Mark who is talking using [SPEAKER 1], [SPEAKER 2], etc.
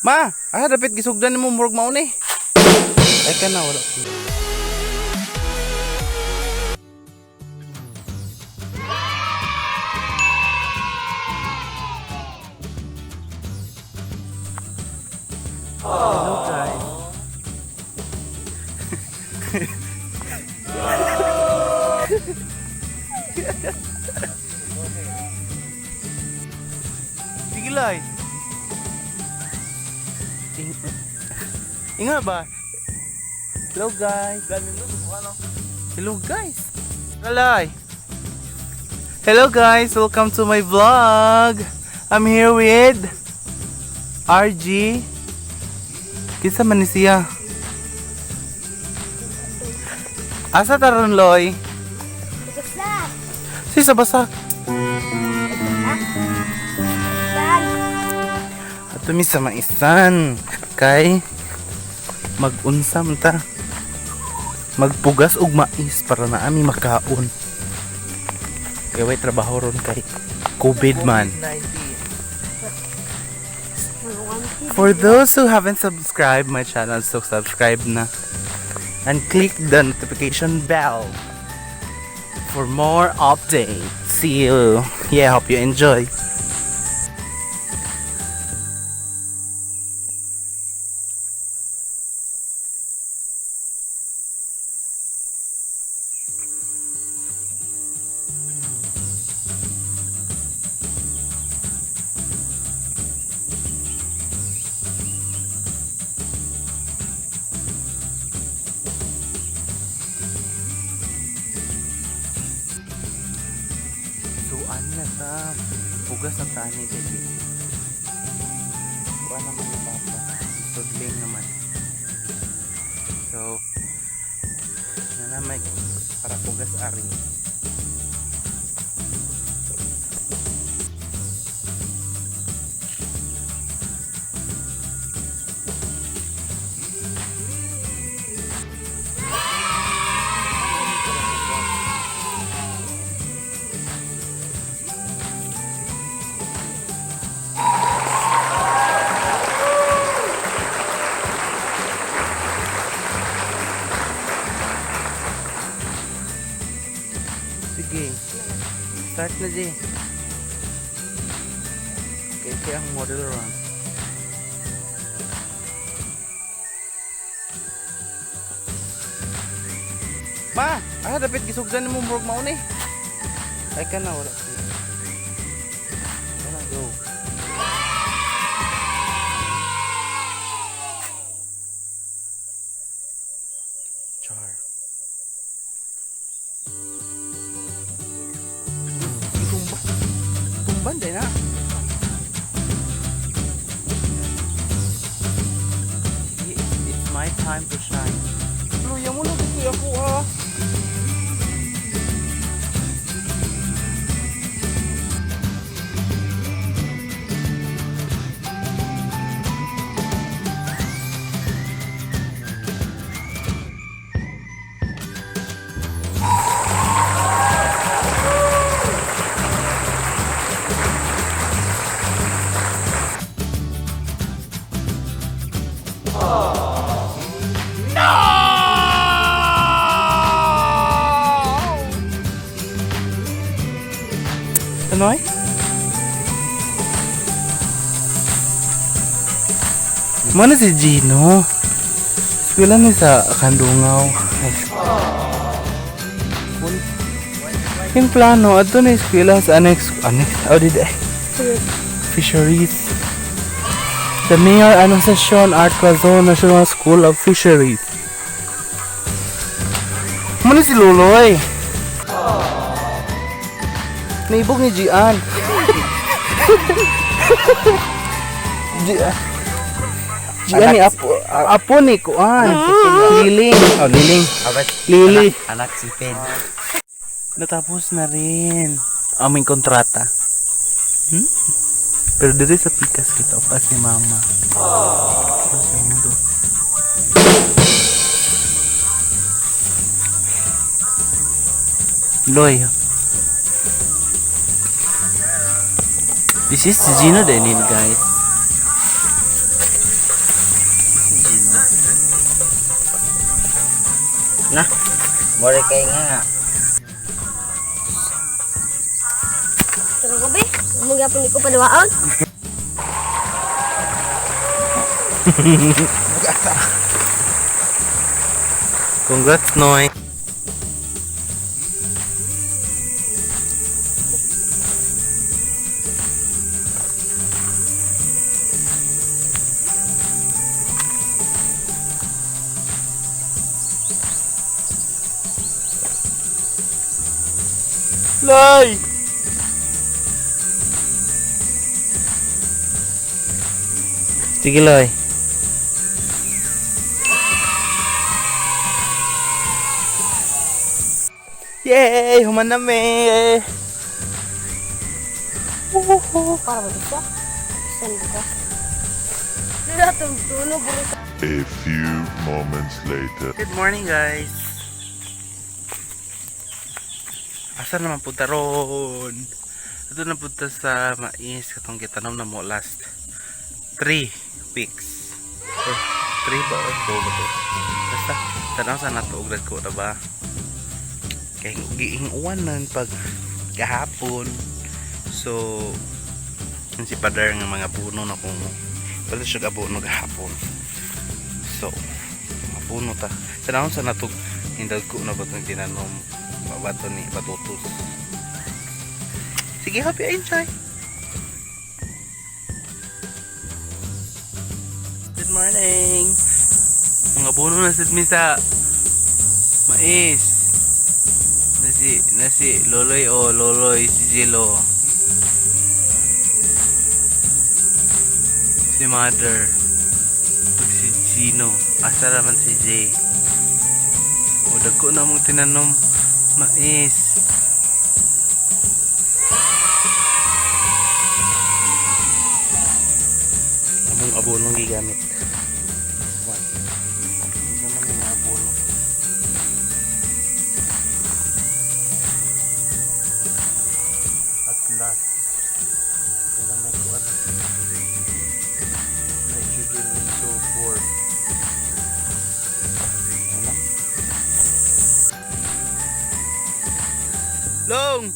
[SPEAKER 1] Ma, dapit gisugdan mo murag mauna eh. Ay ka na, wala. Hello guys. Sige lai. Ingat ba? Hello guys. Hello guys. Lalay. Hello guys, welcome to my vlog. I'm here with RG. Kinsa man ni siya? Asa taron loy?
[SPEAKER 2] Basak.
[SPEAKER 1] Sisa basak. Ato mi sa maisan kay mag-unsam ta. Magpugas og mais para na ami makaon. Kay way trabaho ron kay COVID man. For those who haven't subscribed my channel, so subscribe na and click the notification bell for more updates. See you. Yeah, hope you enjoy. Ano na ta? Pugas ang tani kasi. Kuha naman yung papa. Sudling naman. So, nanamay para pugas ari. Sige, start na di. Kaya ang model run. Ma, dapit gisugdan mo murag mauna eh. Ay ka na, wala. Wala, go. Char. Tumban din na. It's my time to shine. Luya mo lang dito ako ha. Ano ay? Mana si Gino? Eskwela ni sa Kandungaw. Yung plano, ato na eskwela sa annex, audit Fisheries. The Mayor Anunciacion Art Quezon National School of Fisheries. Mana si Luloy? Naibog ni Gian. Gian ni apo ni Kuan. Liling. Oh, Liling. Lili.
[SPEAKER 3] Anak si Pen.
[SPEAKER 1] Natapos na rin. Aming kontrata. Pero dito sa pikas kita pa si Mama. Loy. This is Gino Denin, guys.
[SPEAKER 3] Nah, mori kay nga.
[SPEAKER 2] Terus ko be, magyapon ko padawaon.
[SPEAKER 1] Congrats, Noy. Loy! Sige, Loy. Yay! Human na me!
[SPEAKER 2] Para ba ito? Saan ba? Nila tunog burito.
[SPEAKER 4] A few moments later.
[SPEAKER 1] Good morning, guys. Asa naman punta ron? Ito na punta sa mais katong gitanom na mo last 3 weeks. 3 ba o 2 ba to? Basta tanaw sa natuugad ko na ba? Kaya giinguwanan pag kahapon. So yun si padar ng mga puno na kung pala siya gabuno kahapon. So mga puno ta. Tanaw sa natug hindag ko na ba itong tinanom bato ni batutos. Sige, happy enjoy. Good morning. Mga puno na sa mais. Nasi loloy o loloy si Jilo. Si mother. Si Gino. Asa naman si Jay. O dagko na mong tinanom mais. Among abonong gigamit. Ito naman yung abono. At last, yun ang may kuwan. Nitrogen and so forth. Long!